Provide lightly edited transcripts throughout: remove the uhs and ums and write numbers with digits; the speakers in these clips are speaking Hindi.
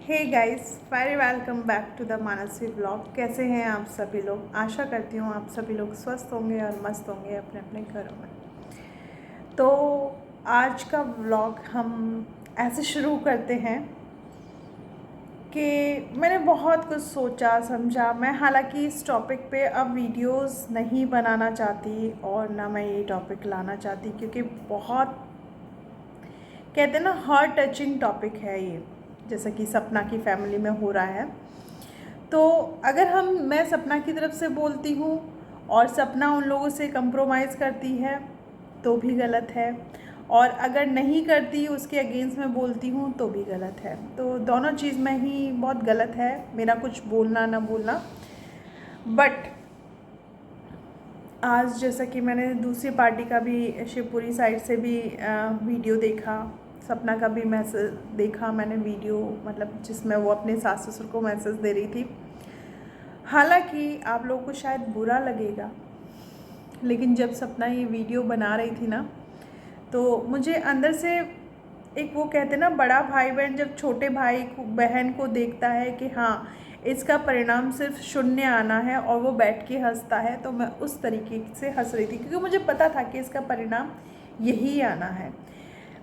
Hey guys, very welcome back to the Mansi vlog. कैसे हैं आप सभी लोग? आशा करती हूँ आप सभी लोग स्वस्थ होंगे और मस्त होंगे अपने अपने घरों में। तो आज का व्लॉग हम ऐसे शुरू करते हैं कि मैंने बहुत कुछ सोचा समझा। मैं हालांकि इस टॉपिक पे अब वीडियोस नहीं बनाना चाहती और ना मैं ये टॉपिक लाना चाहती, क्योंकि बहुत कहते हैं ना हार्ट टचिंग टॉपिक है ये, जैसा कि सपना की फैमिली में हो रहा है। तो अगर मैं सपना की तरफ से बोलती हूँ और सपना उन लोगों से कंप्रोमाइज़ करती है तो भी गलत है, और अगर नहीं करती उसके अगेंस्ट में बोलती हूँ तो भी गलत है। तो दोनों चीज़ में ही बहुत गलत है मेरा कुछ बोलना ना बोलना। बट आज जैसा कि मैंने दूसरी पार्टी का भी, शिवपुरी साइड से भी वीडियो देखा, सपना का भी मैसेज देखा मैंने वीडियो, मतलब जिसमें वो अपने सास ससुर को मैसेज दे रही थी। हालांकि आप लोगों को शायद बुरा लगेगा, लेकिन जब सपना ये वीडियो बना रही थी ना, तो मुझे अंदर से एक, वो कहते ना बड़ा भाई बहन जब छोटे भाई को बहन को देखता है कि हाँ इसका परिणाम सिर्फ शून्य आना है और वो बैठ के हंसता है, तो मैं उस तरीके से हंस रही थी, क्योंकि मुझे पता था कि इसका परिणाम यही आना है।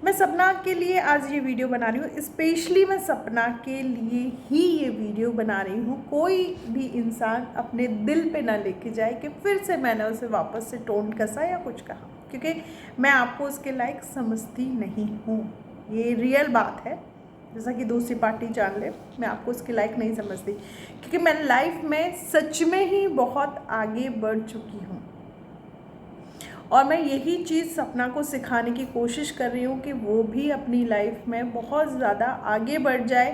मैं सपना के लिए आज ये वीडियो बना रही हूँ, स्पेशली मैं सपना के लिए ही ये वीडियो बना रही हूँ। कोई भी इंसान अपने दिल पे ना लेके जाए कि फिर से मैंने उसे वापस से टोन कसा या कुछ कहा, क्योंकि मैं आपको उसके लायक समझती नहीं हूँ। ये रियल बात है, जैसा कि दूसरी पार्टी जान ले, मैं आपको उसके लायक नहीं समझती, क्योंकि मैं लाइफ में सच में ही बहुत आगे बढ़ चुकी हूँ। और मैं यही चीज़ सपना को सिखाने की कोशिश कर रही हूँ कि वो भी अपनी लाइफ में बहुत ज़्यादा आगे बढ़ जाए,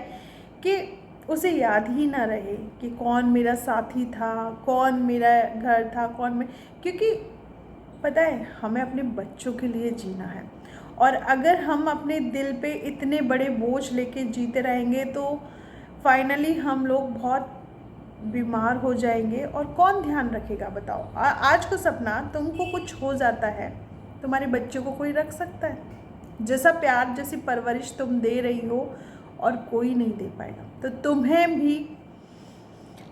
कि उसे याद ही ना रहे कि कौन मेरा साथी था, कौन मेरा घर था, क्योंकि पता है हमें अपने बच्चों के लिए जीना है। और अगर हम अपने दिल पे इतने बड़े बोझ लेके जीते रहेंगे तो फाइनली हम लोग बहुत बीमार हो जाएंगे, और कौन ध्यान रखेगा बताओ। आज को सपना तुमको कुछ हो जाता है, तुम्हारे बच्चों को कोई रख सकता है? जैसा प्यार, जैसी परवरिश तुम दे रही हो और कोई नहीं दे पाएगा। तो तुम्हें भी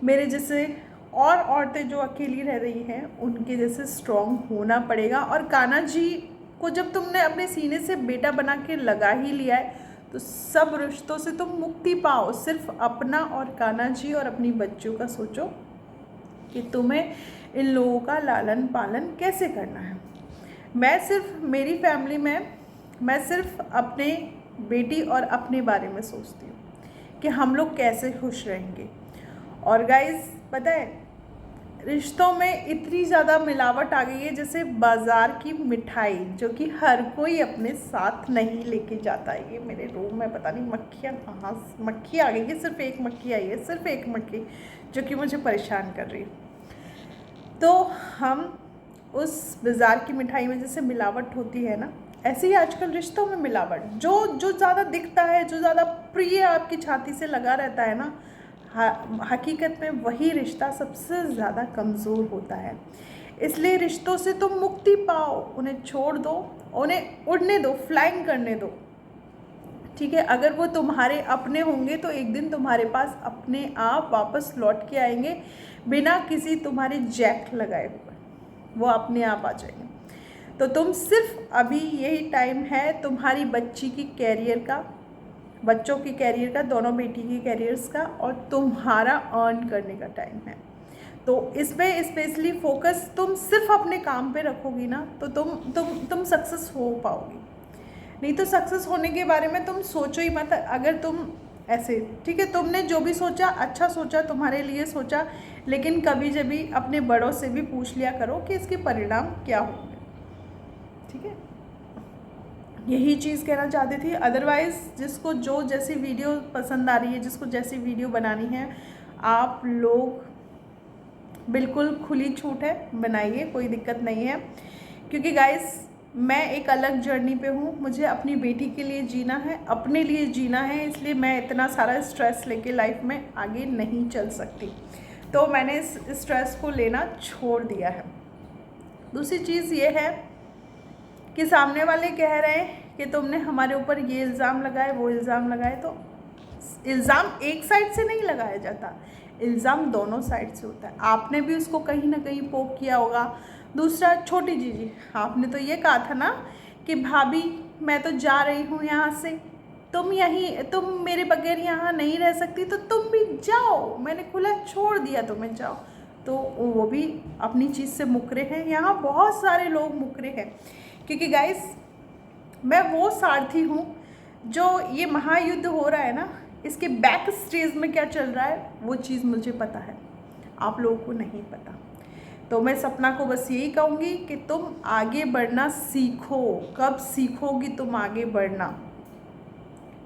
मेरे जैसे और औरतें जो अकेली रह रही हैं उनके जैसे स्ट्रॉन्ग होना पड़ेगा। और कान्हा जी को जब तुमने अपने सीने से बेटा बना के लगा ही लिया है, तो सब रिश्तों से तुम मुक्ति पाओ। सिर्फ अपना और कान्हा जी और अपनी बच्चों का सोचो कि तुम्हें इन लोगों का लालन पालन कैसे करना है। मैं सिर्फ मेरी फैमिली में, मैं सिर्फ अपने बेटी और अपने बारे में सोचती हूँ कि हम लोग कैसे खुश रहेंगे। और गाइस पता है, रिश्तों में इतनी ज़्यादा मिलावट आ गई है, जैसे बाज़ार की मिठाई, जो कि हर कोई अपने साथ नहीं लेके जाता है। ये मेरे रूम में पता नहीं मक्खियाँ कहाँ, मक्खी आ गई है, सिर्फ एक मक्खी आई है, सिर्फ एक मक्खी, जो कि मुझे परेशान कर रही है। तो हम उस बाज़ार की मिठाई में जैसे मिलावट होती है ना, ऐसे ही आजकल रिश्तों में मिलावट, जो ज़्यादा दिखता है, जो ज़्यादा प्रिय आपकी छाती से लगा रहता है ना, हकीकत में वही रिश्ता सबसे ज़्यादा कमज़ोर होता है। इसलिए रिश्तों से तुम मुक्ति पाओ, उन्हें छोड़ दो, उन्हें उड़ने दो, फ्लाइंग करने दो। ठीक है, अगर वो तुम्हारे अपने होंगे तो एक दिन तुम्हारे पास अपने आप वापस लौट के आएंगे, बिना किसी तुम्हारे जैक लगाए हुए वो अपने आप आ जाएंगे। तो तुम सिर्फ अभी यही टाइम है तुम्हारी बच्ची की कैरियर का, बच्चों की कैरियर का, दोनों बेटी की कैरियर्स का, और तुम्हारा अर्न करने का टाइम है। तो इसमें स्पेशली फोकस तुम सिर्फ अपने काम पे रखोगी ना, तो तुम सक्सेस हो पाओगी। नहीं तो सक्सेस होने के बारे में तुम सोचो ही मत। अगर तुम ऐसे, ठीक है, तुमने जो भी सोचा अच्छा सोचा, तुम्हारे लिए सोचा, लेकिन कभी जभी अपने बड़ों से भी पूछ लिया करो कि इसके परिणाम क्या होंगे। ठीक है, यही चीज़ कहना चाहती थी। अदरवाइज़ जिसको जो जैसी वीडियो पसंद आ रही है, जिसको जैसी वीडियो बनानी है, आप लोग बिल्कुल खुली छूट है, बनाइए, कोई दिक्कत नहीं है। क्योंकि गाइस मैं एक अलग जर्नी पे हूँ, मुझे अपनी बेटी के लिए जीना है, अपने लिए जीना है, इसलिए मैं इतना सारा स्ट्रेस लेके लाइफ में आगे नहीं चल सकती। तो मैंने इस स्ट्रेस को लेना छोड़ दिया है। दूसरी चीज़ ये है कि सामने वाले कह रहे हैं कि तुमने हमारे ऊपर ये इल्ज़ाम लगाए, वो इल्ज़ाम लगाए, तो इल्ज़ाम एक साइड से नहीं लगाया जाता, इल्ज़ाम दोनों साइड से होता है। आपने भी उसको कहीं ना कहीं पोक किया होगा। दूसरा, छोटी जीजी, आपने तो ये कहा था ना कि भाभी मैं तो जा रही हूँ यहाँ से, तुम मेरे बगैर यहाँ नहीं रह सकती, तो तुम भी जाओ, मैंने खुला छोड़ दिया तुम्हें, जाओ। तो वो भी अपनी चीज़ से मुकरे हैं। यहाँ बहुत सारे लोग मुकरे हैं, क्योंकि गाइस मैं वो सारथी हूँ जो ये महायुद्ध हो रहा है ना, इसके बैक स्टेज में क्या चल रहा है वो चीज़ मुझे पता है, आप लोगों को नहीं पता। तो मैं सपना को बस यही कहूँगी कि तुम आगे बढ़ना सीखो। कब सीखोगी तुम आगे बढ़ना?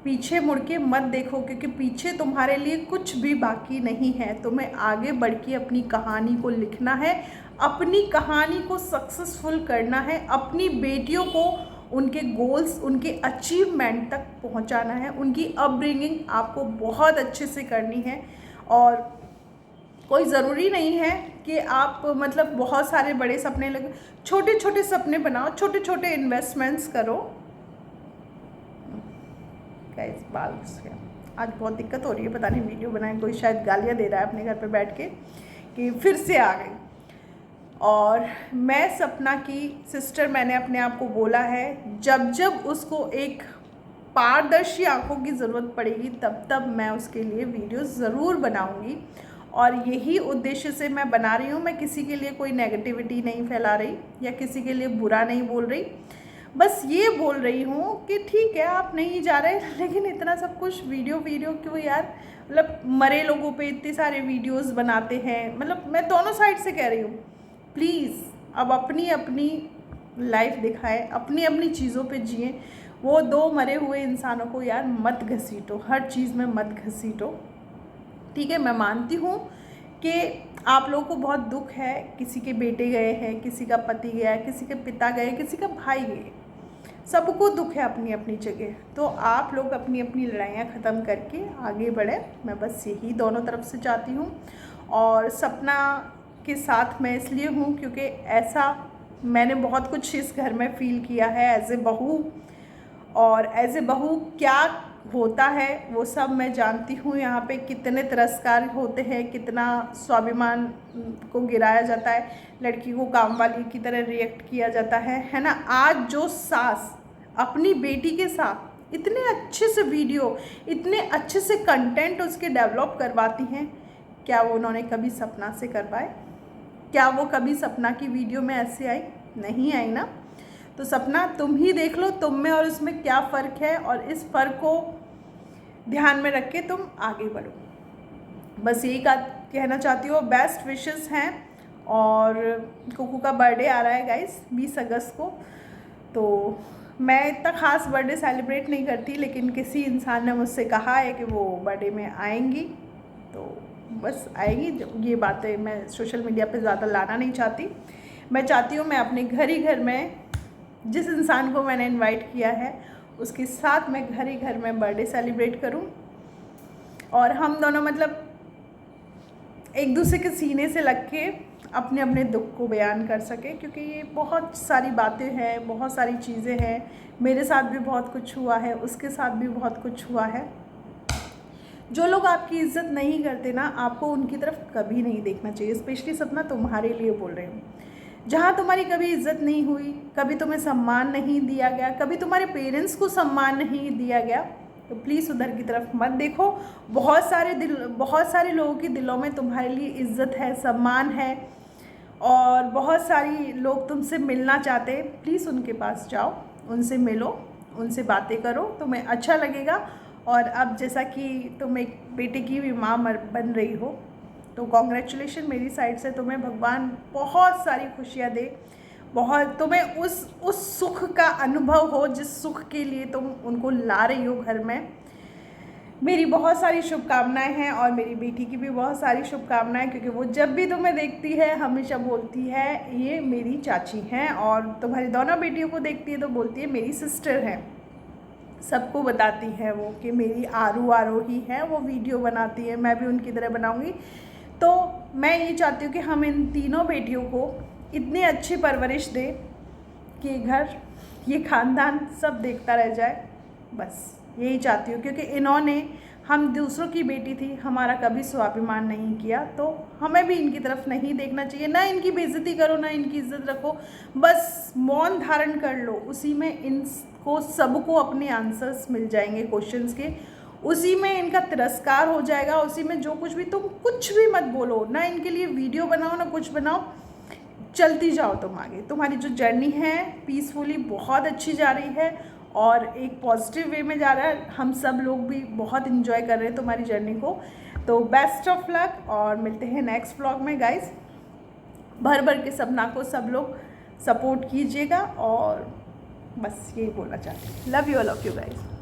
पीछे मुड़ के मत देखो, क्योंकि पीछे तुम्हारे लिए कुछ भी बाकी नहीं है। तुम्हें आगे बढ़ के अपनी कहानी को लिखना है, अपनी कहानी को सक्सेसफुल करना है, अपनी बेटियों को उनके गोल्स, उनके अचीवमेंट तक पहुंचाना है। उनकी अपब्रिंगिंग आपको बहुत अच्छे से करनी है, और कोई ज़रूरी नहीं है कि आप मतलब बहुत सारे बड़े सपने लगे, छोटे छोटे सपने बनाओ, छोटे छोटे इन्वेस्टमेंट्स करो। गाइस बाल घुस गया, आज बहुत दिक्कत हो रही है, पता नहीं वीडियो बनाए कोई शायद गालियाँ दे रहा है अपने घर पे बैठ के कि फिर से आ गई। और मैं सपना की सिस्टर, मैंने अपने आप को बोला है, जब जब उसको एक पारदर्शी आंखों की ज़रूरत पड़ेगी तब तब मैं उसके लिए वीडियो ज़रूर बनाऊंगी। और यही उद्देश्य से मैं बना रही हूँ। मैं किसी के लिए कोई नेगेटिविटी नहीं फैला रही या किसी के लिए बुरा नहीं बोल रही, बस ये बोल रही हूँ कि ठीक है आप नहीं जा रहे, लेकिन इतना सब कुछ वीडियो क्यों यार? मतलब मरे लोगों पे इतने सारे वीडियोस बनाते हैं। मतलब मैं दोनों साइड से कह रही हूँ, प्लीज़ अब अपनी अपनी लाइफ दिखाए, अपनी अपनी चीज़ों पे जिए। वो दो मरे हुए इंसानों को यार मत घसीटो, हर चीज़ में मत घसीटो, ठीक है? मैं मानती हूँ कि आप लोगों को बहुत दुख है, किसी के बेटे गए हैं, किसी का पति गया, किसी के पिता गए, किसी का भाई गए, सबको दुख है अपनी अपनी जगह। तो आप लोग अपनी अपनी लड़ाइयाँ ख़त्म करके आगे बढ़े, मैं बस यही दोनों तरफ से चाहती हूँ। और सपना के साथ मैं इसलिए हूँ क्योंकि ऐसा मैंने बहुत कुछ इस घर में फ़ील किया है एज ए बहू, और एज ए बहू क्या होता है वो सब मैं जानती हूँ। यहाँ पे कितने तिरस्कार होते हैं, कितना स्वाभिमान को गिराया जाता है, लड़की को काम वाली की तरह रिएक्ट किया जाता है ना। आज जो सास अपनी बेटी के साथ इतने अच्छे से वीडियो, इतने अच्छे से कंटेंट उसके डेवलप करवाती हैं, क्या वो उन्होंने कभी सपना से करवाए? क्या वो कभी सपना की वीडियो में ऐसे आई? नहीं आई ना। तो सपना तुम ही देख लो, तुम में और उसमें क्या फ़र्क है, और इस फ़र्क को ध्यान में रख के तुम आगे बढ़ो। बस यही कहना चाहती हूँ। बेस्ट विशेस हैं, और कुकू का बर्थडे आ रहा है गाइस 20 अगस्त को। तो मैं इतना ख़ास बर्थडे सेलिब्रेट नहीं करती, लेकिन किसी इंसान ने मुझसे कहा है कि वो बर्थडे में आएंगी, तो बस आएगी। ये बातें मैं सोशल मीडिया पे ज़्यादा लाना नहीं चाहती। मैं चाहती हूँ मैं अपने घर ही घर में जिस इंसान को मैंने इनवाइट किया है उसके साथ मैं घर ही घर में बर्थडे सेलिब्रेट करूं, और हम दोनों मतलब एक दूसरे के सीने से लग के अपने अपने दुख को बयान कर सके, क्योंकि ये बहुत सारी बातें हैं, बहुत सारी चीज़ें हैं। मेरे साथ भी बहुत कुछ हुआ है, उसके साथ भी बहुत कुछ हुआ है। जो लोग आपकी इज़्ज़त नहीं करते ना, आपको उनकी तरफ कभी नहीं देखना चाहिए। स्पेशली सपना तुम्हारे लिए बोल रही हूँ। जहाँ तुम्हारी कभी इज़्ज़त नहीं हुई, कभी तुम्हें सम्मान नहीं दिया गया, कभी तुम्हारे पेरेंट्स को सम्मान नहीं दिया गया, तो प्लीज़ उधर की तरफ मत देखो। बहुत सारे लोगों के दिलों में तुम्हारे लिए इज़्ज़त है, सम्मान है, और बहुत सारी लोग तुमसे मिलना चाहते हैं। प्लीज़ उनके पास जाओ, उनसे मिलो, उनसे बातें करो, तुम्हें अच्छा लगेगा। और अब जैसा कि तुम एक बेटे की भी माँ बन रही हो, तो कॉन्ग्रेचुलेशन मेरी साइड से। तुम्हें भगवान बहुत सारी खुशियाँ दे, बहुत तुम्हें उस सुख का अनुभव हो जिस सुख के लिए तुम उनको ला रही हो घर में। मेरी बहुत सारी शुभकामनाएं हैं, और मेरी बेटी की भी बहुत सारी शुभकामनाएं, क्योंकि वो जब भी तुम्हें देखती है हमेशा बोलती है ये मेरी चाची हैं, और तुम्हारी दोनों बेटियों को देखती है तो बोलती है मेरी सिस्टर हैं। सबको बताती है वो कि मेरी आरोही है, वो वीडियो बनाती है, मैं भी उनकी तरह बनाऊँगी। तो मैं ये चाहती हूँ कि हम इन तीनों बेटियों को इतनी अच्छी परवरिश दें कि घर, ये ख़ानदान सब देखता रह जाए। बस यही चाहती हूँ, क्योंकि इन्होंने हम दूसरों की बेटी थी, हमारा कभी स्वाभिमान नहीं किया, तो हमें भी इनकी तरफ नहीं देखना चाहिए। ना इनकी बेइज्जती करो, ना इनकी इज्जत रखो, बस मौन धारण कर लो। उसी में इनको सबको अपने आंसर्स मिल जाएंगे क्वेश्चंस के, उसी में इनका तिरस्कार हो जाएगा, उसी में जो कुछ भी, तुम कुछ भी मत बोलो, ना इनके लिए वीडियो बनाओ ना कुछ बनाओ, चलती जाओ तुम आगे। तुम्हारी जो जर्नी है पीसफुली बहुत अच्छी जा रही है और एक पॉजिटिव वे में जा रहा है। हम सब लोग भी बहुत इन्जॉय कर रहे हैं तुम्हारी जर्नी को। तो बेस्ट ऑफ लक और मिलते हैं नेक्स्ट व्लॉग में गाइस। भर भर के सपना को सब लोग सपोर्ट कीजिएगा और बस यही बोलना चाहते हैं। Love you all of you guys.